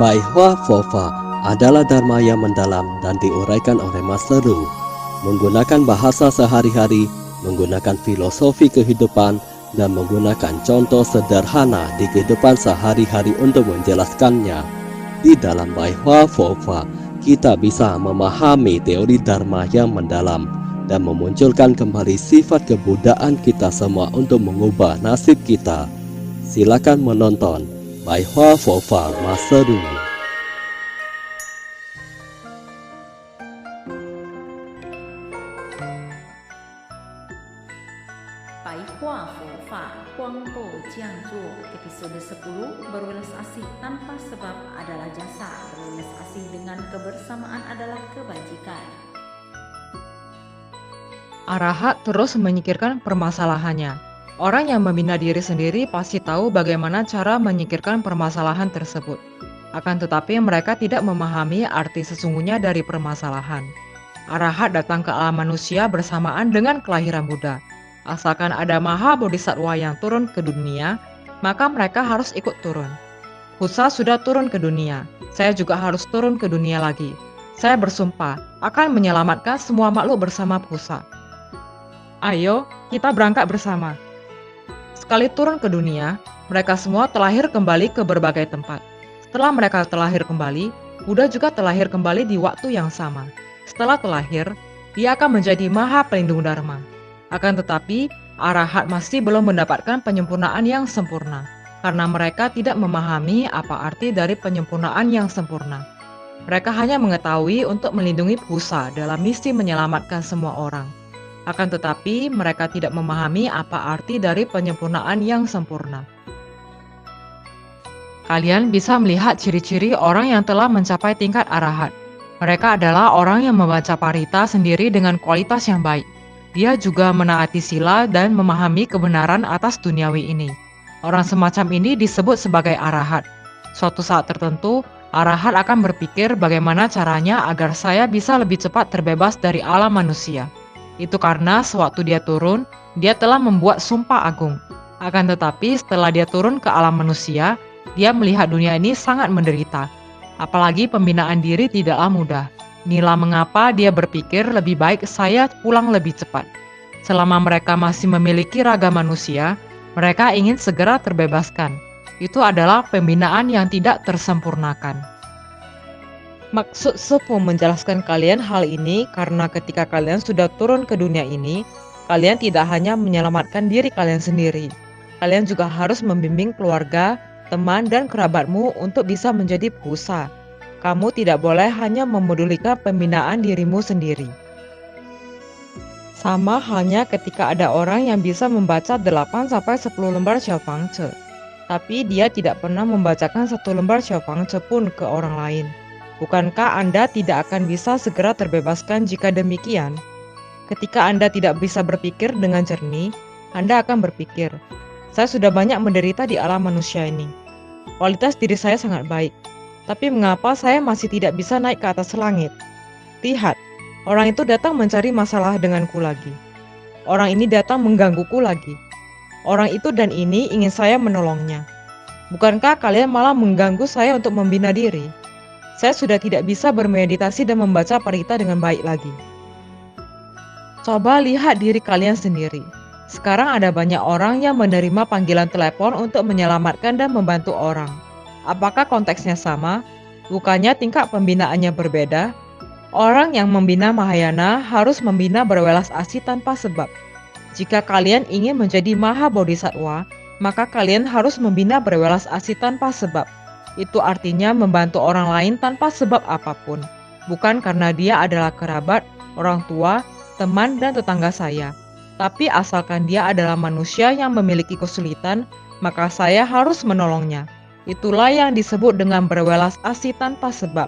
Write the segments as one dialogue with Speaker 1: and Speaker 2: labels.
Speaker 1: Bai Hua Fofa adalah dharma yang mendalam dan diuraikan oleh Master Ru. Menggunakan bahasa sehari-hari, menggunakan filosofi kehidupan, dan menggunakan contoh sederhana di kehidupan sehari-hari untuk menjelaskannya. Di dalam Bai Hua Fofa, kita bisa memahami teori dharma yang mendalam dan memunculkan kembali sifat kebudayaan kita semua untuk mengubah nasib kita. Silakan menonton Bai Hua Fofa Master Ru.
Speaker 2: 白话佛法光豆讲座episode 10 berwelas asih tanpa sebab adalah jasa, berwelas asih dengan kebersamaan adalah kebajikan.
Speaker 3: Arahat terus menyingkirkan permasalahannya. Orang yang membina diri sendiri pasti tahu bagaimana cara menyingkirkan permasalahan tersebut. Akan tetapi mereka tidak memahami arti sesungguhnya dari permasalahan. Arahat datang ke alam manusia bersamaan dengan kelahiran Buddha. Asalkan ada Maha Bodhisattva yang turun ke dunia, maka mereka harus ikut turun. Husa sudah turun ke dunia, saya juga harus turun ke dunia lagi. Saya bersumpah akan menyelamatkan semua makhluk bersama Husa. Ayo, kita berangkat bersama. Sekali turun ke dunia, mereka semua terlahir kembali ke berbagai tempat. Setelah mereka terlahir kembali, Buddha juga terlahir kembali di waktu yang sama. Setelah terlahir, dia akan menjadi Maha Pelindung Dharma. Akan tetapi, arahat masih belum mendapatkan penyempurnaan yang sempurna, karena mereka tidak memahami apa arti dari penyempurnaan yang sempurna. Mereka hanya mengetahui untuk melindungi Husa dalam misi menyelamatkan semua orang. Akan tetapi, mereka tidak memahami apa arti dari penyempurnaan yang sempurna. Kalian bisa melihat ciri-ciri orang yang telah mencapai tingkat arahat. Mereka adalah orang yang membaca parita sendiri dengan kualitas yang baik. Dia juga menaati sila dan memahami kebenaran atas duniawi ini. Orang semacam ini disebut sebagai arahat. Suatu saat tertentu, arahat akan berpikir bagaimana caranya agar saya bisa lebih cepat terbebas dari alam manusia. Itu karena sewaktu dia turun, dia telah membuat sumpah agung. Akan tetapi setelah dia turun ke alam manusia, dia melihat dunia ini sangat menderita. Apalagi pembinaan diri tidaklah mudah. Inilah mengapa dia berpikir lebih baik saya pulang lebih cepat. Selama mereka masih memiliki raga manusia, mereka ingin segera terbebaskan. Itu adalah pembinaan yang tidak tersempurnakan. Maksud Sepuh menjelaskan kalian hal ini karena ketika kalian sudah turun ke dunia ini, kalian tidak hanya menyelamatkan diri kalian sendiri. Kalian juga harus membimbing keluarga, teman, dan kerabatmu untuk bisa menjadi Husa. Kamu tidak boleh hanya memedulikan pembinaan dirimu sendiri. Sama halnya ketika ada orang yang bisa membaca 8-10 lembar Xiaofangce, tapi dia tidak pernah membacakan 1 lembar Xiaofangce pun ke orang lain. Bukankah Anda tidak akan bisa segera terbebaskan jika demikian? Ketika Anda tidak bisa berpikir dengan jernih, Anda akan berpikir, saya sudah banyak menderita di alam manusia ini. Kualitas diri saya sangat baik. Tapi mengapa saya masih tidak bisa naik ke atas langit? Lihat, orang itu datang mencari masalah denganku lagi. Orang ini datang menggangguku lagi. Orang itu dan ini ingin saya menolongnya. Bukankah kalian malah mengganggu saya untuk membina diri? Saya sudah tidak bisa bermeditasi dan membaca parita dengan baik lagi. Coba lihat diri kalian sendiri. Sekarang ada banyak orang yang menerima panggilan telepon untuk menyelamatkan dan membantu orang. Apakah konteksnya sama? Bukannya tingkat pembinaannya berbeda? Orang yang membina Mahayana harus membina berwelas asih tanpa sebab. Jika kalian ingin menjadi Maha Bodhisattva, maka kalian harus membina berwelas asih tanpa sebab. Itu artinya membantu orang lain tanpa sebab apapun. Bukan karena dia adalah kerabat, orang tua, teman, dan tetangga saya. Tapi asalkan dia adalah manusia yang memiliki kesulitan, maka saya harus menolongnya. Itulah yang disebut dengan berwelas asih tanpa sebab.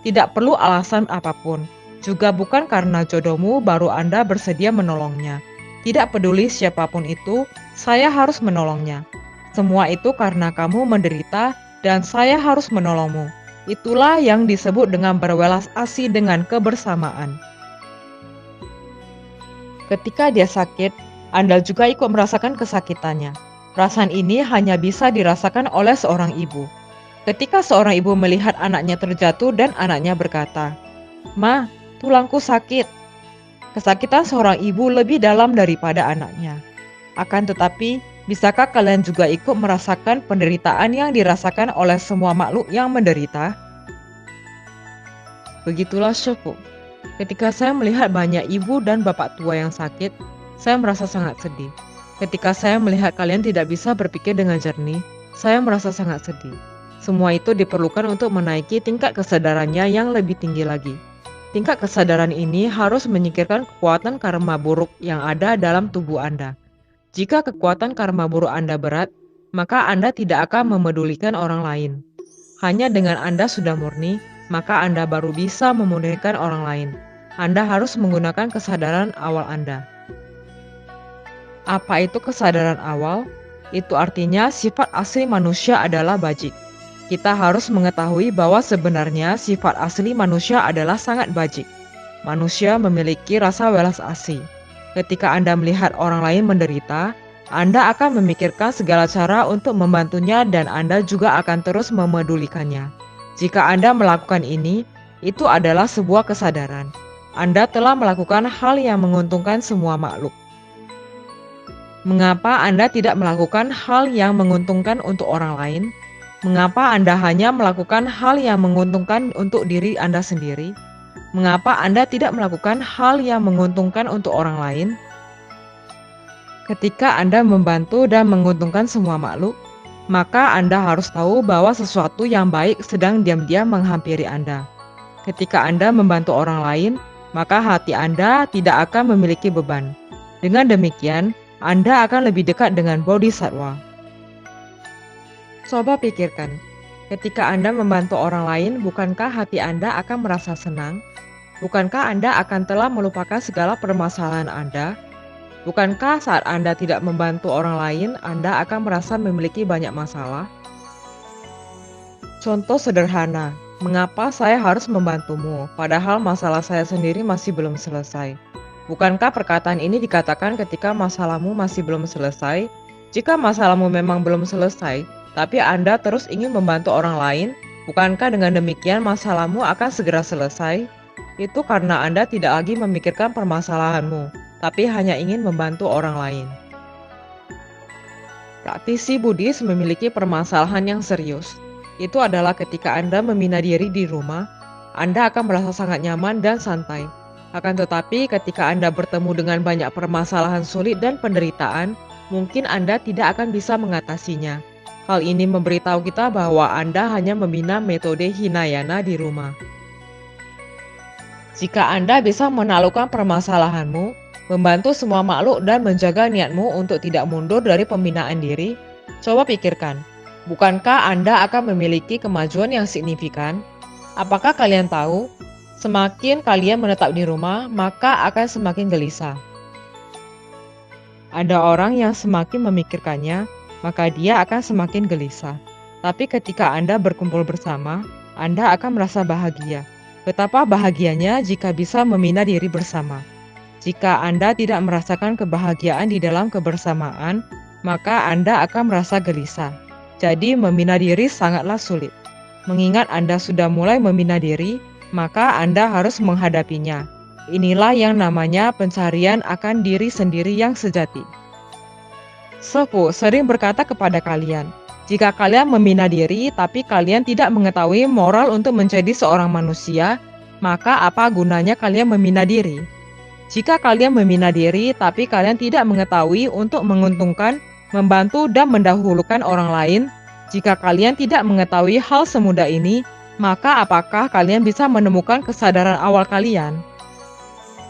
Speaker 3: Tidak perlu alasan apapun. Juga bukan karena jodohmu baru Anda bersedia menolongnya. Tidak peduli siapapun itu, saya harus menolongnya. Semua itu karena kamu menderita dan saya harus menolongmu. Itulah yang disebut dengan berwelas asih dengan kebersamaan. Ketika dia sakit, Anda juga ikut merasakan kesakitannya. Perasaan ini hanya bisa dirasakan oleh seorang ibu. Ketika seorang ibu melihat anaknya terjatuh dan anaknya berkata, "Ma, tulangku sakit." Kesakitan seorang ibu lebih dalam daripada anaknya. Akan tetapi, bisakah kalian juga ikut merasakan penderitaan yang dirasakan oleh semua makhluk yang menderita? Begitulah syukur. Ketika saya melihat banyak ibu dan bapak tua yang sakit, saya merasa sangat sedih. Ketika saya melihat kalian tidak bisa berpikir dengan jernih, saya merasa sangat sedih. Semua itu diperlukan untuk menaiki tingkat kesadarannya yang lebih tinggi lagi. Tingkat kesadaran ini harus menyingkirkan kekuatan karma buruk yang ada dalam tubuh Anda. Jika kekuatan karma buruk Anda berat, maka Anda tidak akan memedulikan orang lain. Hanya dengan Anda sudah murni, maka Anda baru bisa memudahkan orang lain. Anda harus menggunakan kesadaran awal Anda. Apa itu kesadaran awal? Itu artinya sifat asli manusia adalah bajik. Kita harus mengetahui bahwa sebenarnya sifat asli manusia adalah sangat bajik. Manusia memiliki rasa welas asih. Ketika Anda melihat orang lain menderita, Anda akan memikirkan segala cara untuk membantunya dan Anda juga akan terus memedulikannya. Jika Anda melakukan ini, itu adalah sebuah kesadaran. Anda telah melakukan hal yang menguntungkan semua makhluk. Mengapa Anda tidak melakukan hal yang menguntungkan untuk orang lain? Mengapa Anda hanya melakukan hal yang menguntungkan untuk diri Anda sendiri? Mengapa Anda tidak melakukan hal yang menguntungkan untuk orang lain? Ketika Anda membantu dan menguntungkan semua makhluk, maka Anda harus tahu bahwa sesuatu yang baik sedang diam-diam menghampiri Anda. Ketika Anda membantu orang lain, maka hati Anda tidak akan memiliki beban. Dengan demikian, Anda akan lebih dekat dengan Bodhisattva. Coba pikirkan, ketika Anda membantu orang lain, bukankah hati Anda akan merasa senang? Bukankah Anda akan telah melupakan segala permasalahan Anda? Bukankah saat Anda tidak membantu orang lain, Anda akan merasa memiliki banyak masalah? Contoh sederhana, mengapa saya harus membantumu, padahal masalah saya sendiri masih belum selesai? Bukankah perkataan ini dikatakan ketika masalahmu masih belum selesai? Jika masalahmu memang belum selesai, tapi Anda terus ingin membantu orang lain, bukankah dengan demikian masalahmu akan segera selesai? Itu karena Anda tidak lagi memikirkan permasalahanmu, tapi hanya ingin membantu orang lain. Praktisi Buddhis memiliki permasalahan yang serius. Itu adalah ketika Anda membina diri di rumah, Anda akan merasa sangat nyaman dan santai. Akan tetapi ketika Anda bertemu dengan banyak permasalahan sulit dan penderitaan, mungkin Anda tidak akan bisa mengatasinya. Hal ini memberitahu kita bahwa Anda hanya membina metode Hinayana di rumah. Jika Anda bisa menaklukkan permasalahanmu, membantu semua makhluk dan menjaga niatmu untuk tidak mundur dari pembinaan diri, coba pikirkan, bukankah Anda akan memiliki kemajuan yang signifikan? Apakah kalian tahu, semakin kalian menetap di rumah, maka akan semakin gelisah. Ada orang yang semakin memikirkannya, maka dia akan semakin gelisah. Tapi ketika Anda berkumpul bersama, Anda akan merasa bahagia. Betapa bahagianya jika bisa membina diri bersama. Jika Anda tidak merasakan kebahagiaan di dalam kebersamaan, maka Anda akan merasa gelisah. Jadi membina diri sangatlah sulit. Mengingat Anda sudah mulai membina diri, maka Anda harus menghadapinya. Inilah yang namanya pencarian akan diri sendiri yang sejati. Sepuh sering berkata kepada kalian, jika kalian membina diri tapi kalian tidak mengetahui moral untuk menjadi seorang manusia, maka apa gunanya kalian membina diri? Jika kalian membina diri tapi kalian tidak mengetahui untuk menguntungkan, membantu dan mendahulukan orang lain, jika kalian tidak mengetahui hal semudah ini, maka apakah kalian bisa menemukan kesadaran awal kalian?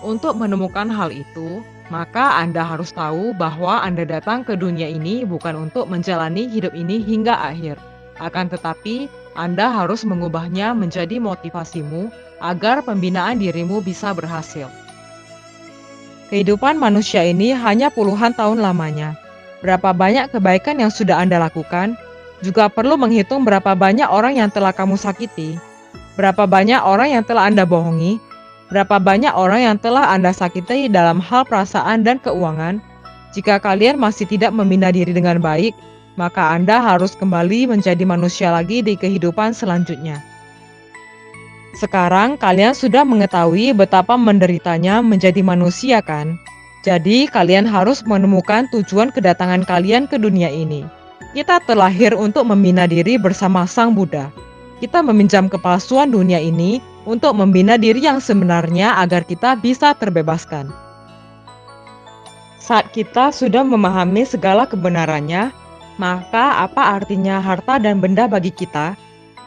Speaker 3: Untuk menemukan hal itu, maka Anda harus tahu bahwa Anda datang ke dunia ini bukan untuk menjalani hidup ini hingga akhir. Akan tetapi, Anda harus mengubahnya menjadi motivasimu agar pembinaan dirimu bisa berhasil. Kehidupan manusia ini hanya puluhan tahun lamanya. Berapa banyak kebaikan yang sudah Anda lakukan, juga perlu menghitung berapa banyak orang yang telah kamu sakiti, berapa banyak orang yang telah Anda bohongi, berapa banyak orang yang telah Anda sakiti dalam hal perasaan dan keuangan. Jika kalian masih tidak membina diri dengan baik, maka Anda harus kembali menjadi manusia lagi di kehidupan selanjutnya. Sekarang kalian sudah mengetahui betapa menderitanya menjadi manusia, kan? Jadi kalian harus menemukan tujuan kedatangan kalian ke dunia ini. Kita terlahir untuk membina diri bersama Sang Buddha. Kita meminjam kepalsuan dunia ini untuk membina diri yang sebenarnya agar kita bisa terbebaskan. Saat kita sudah memahami segala kebenarannya, maka apa artinya harta dan benda bagi kita?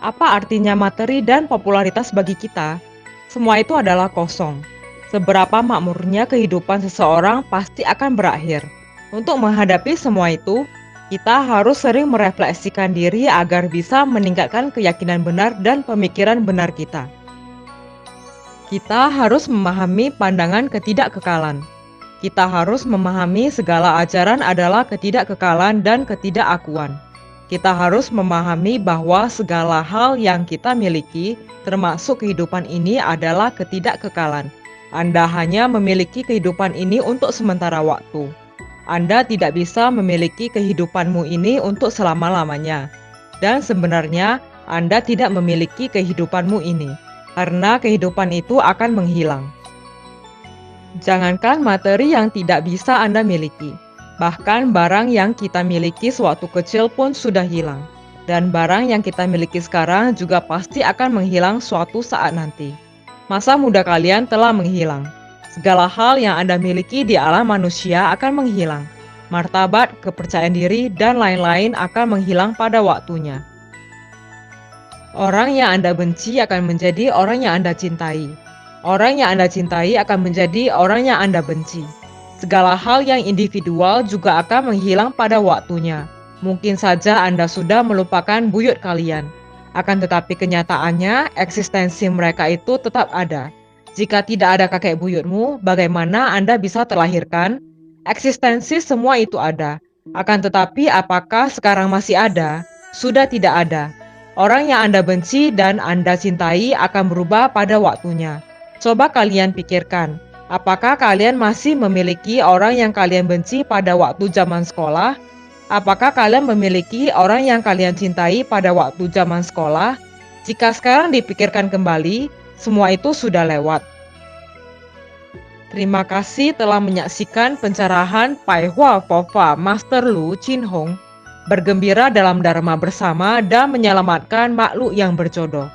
Speaker 3: Apa artinya materi dan popularitas bagi kita? Semua itu adalah kosong. Seberapa makmurnya kehidupan seseorang pasti akan berakhir. Untuk menghadapi semua itu, kita harus sering merefleksikan diri agar bisa meningkatkan keyakinan benar dan pemikiran benar kita. Kita harus memahami pandangan ketidakkekalan. Kita harus memahami segala ajaran adalah ketidakkekalan dan ketidakakuan. Kita harus memahami bahwa segala hal yang kita miliki, termasuk kehidupan ini, adalah ketidakkekalan. Anda hanya memiliki kehidupan ini untuk sementara waktu. Anda tidak bisa memiliki kehidupanmu ini untuk selama-lamanya. Dan sebenarnya, Anda tidak memiliki kehidupanmu ini, karena kehidupan itu akan menghilang. Jangankan materi yang tidak bisa Anda miliki, bahkan barang yang kita miliki sewaktu kecil pun sudah hilang. Dan barang yang kita miliki sekarang juga pasti akan menghilang suatu saat nanti. Masa muda kalian telah menghilang. Segala hal yang Anda miliki di alam manusia akan menghilang. Martabat, kepercayaan diri, dan lain-lain akan menghilang pada waktunya. Orang yang Anda benci akan menjadi orang yang Anda cintai. Orang yang Anda cintai akan menjadi orang yang Anda benci. Segala hal yang individual juga akan menghilang pada waktunya. Mungkin saja Anda sudah melupakan buyut kalian. Akan tetapi kenyataannya, eksistensi mereka itu tetap ada. Jika tidak ada kakek buyutmu, bagaimana Anda bisa terlahirkan? Eksistensi semua itu ada. Akan tetapi apakah sekarang masih ada? Sudah tidak ada. Orang yang Anda benci dan Anda cintai akan berubah pada waktunya. Coba kalian pikirkan, apakah kalian masih memiliki orang yang kalian benci pada waktu zaman sekolah? Apakah kalian memiliki orang yang kalian cintai pada waktu zaman sekolah? Jika sekarang dipikirkan kembali, semua itu sudah lewat. Terima kasih telah menyaksikan pencerahan Pai Hua Fofa Master Lu Chin Hong. Bergembira dalam Dharma bersama dan menyelamatkan makhluk yang berjodoh.